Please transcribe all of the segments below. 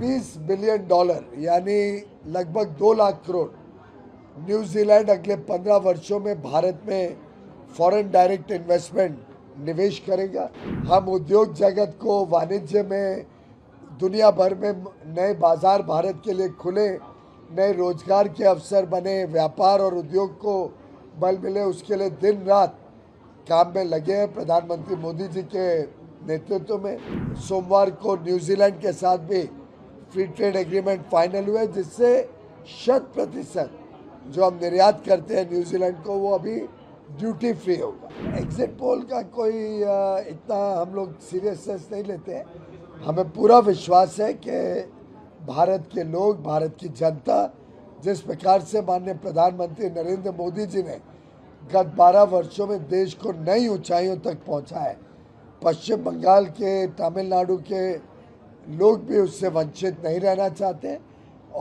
$20 billion यानी लगभग 2 lakh crore New Zealand अगले 15 वर्षों में भारत में फॉरेन डायरेक्ट इन्वेस्टमेंट निवेश करेगा। हम उद्योग जगत को वाणिज्य में दुनिया भर में नए बाजार भारत के लिए खुले, नए रोजगार के अवसर बने, व्यापार और उद्योग को बल मिले, उसके लिए दिन रात काम में लगे हैं प्रधानमंत्री मोदी जी के नेतृत्व में। सोमवार को न्यूजीलैंड के साथ भी फ्री ट्रेड एग्रीमेंट फाइनल हुए, जिससे 100% जो हम निर्यात करते हैं न्यूजीलैंड को वो अभी ड्यूटी फ्री होगा। एग्जिट पोल का कोई इतना हम लोग सीरियसनेस नहीं लेते हैं। हमें पूरा विश्वास है कि भारत के लोग, भारत की जनता जिस प्रकार से माननीय प्रधानमंत्री नरेंद्र मोदी जी ने गत 12 वर्षों में देश को नई ऊंचाइयों तक पहुंचा है, पश्चिम बंगाल के, तमिलनाडु के लोग भी उससे वंचित नहीं रहना चाहते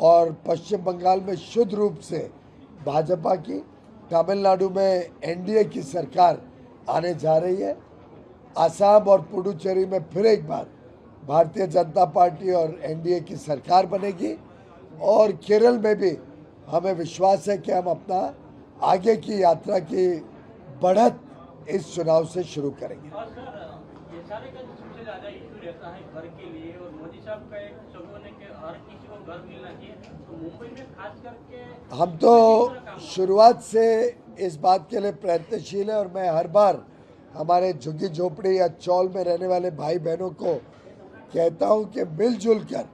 और पश्चिम बंगाल में शुद्ध रूप से भाजपा की, तमिलनाडु में एनडीए की सरकार आने जा रही है, असम और पुडुचेरी में फिर एक बार भारतीय जनता पार्टी और एनडीए की सरकार बनेगी और केरल में भी हमें विश्वास है कि हम अपना आगे की यात्रा की बढ़त इस चुनाव से शुरू करेंगे। ये सारे का सबसे ज़्यादा इशू रहता है घर के लिए, और मोदी साहब का एक सपना है कि हर किसी को घर मिलना चाहिए, तो मुंबई में खास करके हम तो शुरुआत से इस बात के लिए प्रयत्नशील है और मैं हर बार हमारे झुग्गी झोपड़ी या चौल में रहने वाले भाई बहनों को कहता हूं कि मिलजुल कर,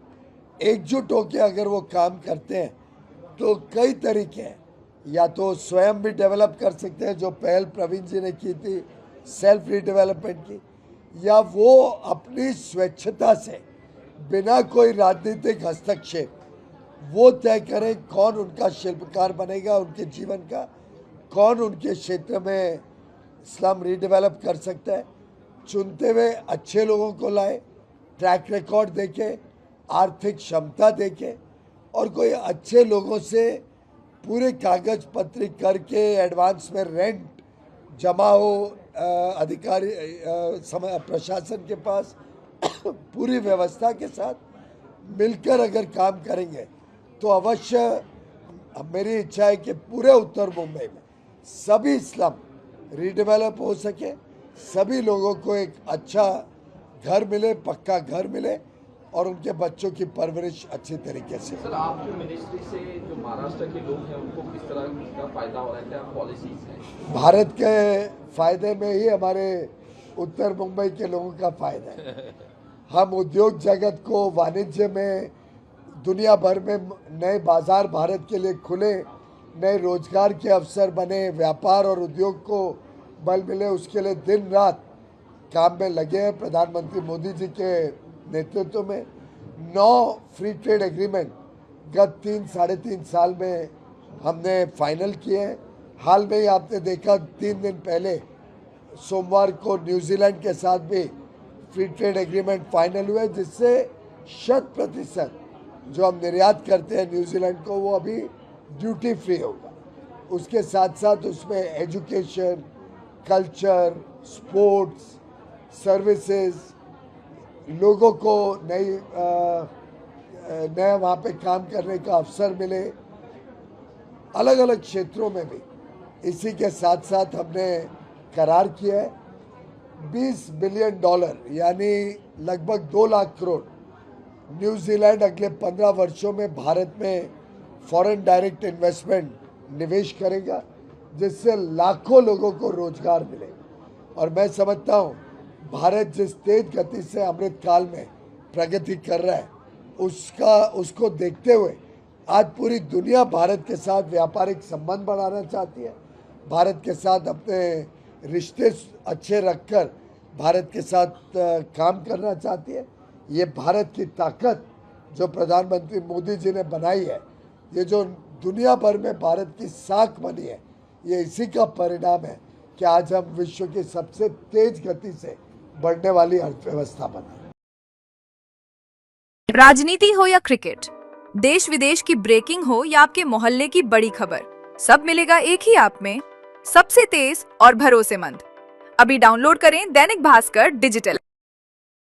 एकजुट होकर अगर वो काम करते हैं तो कई तरीके हैं। या तो स्वयं भी डेवलप कर सकते हैं, जो पहल प्रवीण जी ने की थी सेल्फ रीडेवलपमेंट की, या वो अपनी स्वेच्छता से बिना कोई राजनीतिक हस्तक्षेप वो तय करें कौन उनका शिल्पकार बनेगा उनके जीवन का, कौन उनके क्षेत्र में स्लम रीडेवलप कर सकता है। चुनते हुए अच्छे लोगों को लाए, ट्रैक रिकॉर्ड देखे, आर्थिक क्षमता देखे और कोई अच्छे लोगों से पूरे कागज पत्री करके एडवांस में रेंट जमा हो, अधिकारी प्रशासन के पास पूरी व्यवस्था के साथ मिलकर अगर काम करेंगे तो अवश्य मेरी इच्छा है कि पूरे उत्तर मुंबई में सभी स्लम रीडेवलप हो सके, सभी लोगों को एक अच्छा घर मिले, पक्का घर मिले और उनके बच्चों की परवरिश अच्छी तरीके से। सर, आपकी मिनिस्ट्री से जो महाराष्ट्र के लोग हैं उनको किस तरह का फायदा हो रहा है, क्या पॉलिसीज हैं? भारत के फायदे में ही हमारे उत्तर मुंबई के लोगों का फायदा है। हम उद्योग जगत को वाणिज्य में दुनिया भर में नए बाजार भारत के लिए खुले, नए रोजगार के अवसर बने, व्यापार और उद्योग को बल मिले, उसके लिए दिन रात काम में लगे हैं प्रधानमंत्री मोदी जी के नेतृत्व में। 9 फ्री ट्रेड एग्रीमेंट गत 3-3.5 साल में हमने फाइनल किए हैं। हाल में ही आपने देखा 3 दिन पहले सोमवार को न्यूजीलैंड के साथ भी फ्री ट्रेड एग्रीमेंट फाइनल हुए, जिससे 100% जो हम निर्यात करते हैं न्यूजीलैंड को वो अभी ड्यूटी फ्री होगा। उसके साथ साथ उसमें एजुकेशन, कल्चर, स्पोर्ट्स, सर्विसेज, लोगों को नया वहाँ पे काम करने का अवसर मिले, अलग अलग क्षेत्रों में भी। इसी के साथ साथ हमने करार किया है $20 बिलियन यानी लगभग 2 लाख करोड़ न्यूजीलैंड अगले 15 वर्षों में भारत में फॉरेन डायरेक्ट इन्वेस्टमेंट निवेश करेगा, जिससे लाखों लोगों को रोजगार मिले। और मैं समझता हूँ भारत जिस तेज गति से अमृत काल में प्रगति कर रहा है उसको देखते हुए आज पूरी दुनिया भारत के साथ व्यापारिक संबंध बढ़ाना चाहती है, भारत के साथ अपने रिश्ते अच्छे रखकर भारत के साथ काम करना चाहती है। ये भारत की ताकत जो प्रधानमंत्री मोदी जी ने बनाई है, ये जो दुनिया भर में भारत की साख बनी है, ये इसी का परिणाम है कि आज हम विश्व की सबसे तेज गति से बढ़ने वाली अर्थव्यवस्था बने। राजनीति हो या क्रिकेट, देश विदेश की ब्रेकिंग हो या आपके मोहल्ले की बड़ी खबर, सब मिलेगा एक ही ऐप में, सबसे तेज और भरोसेमंद। अभी डाउनलोड करें दैनिक भास्कर डिजिटल।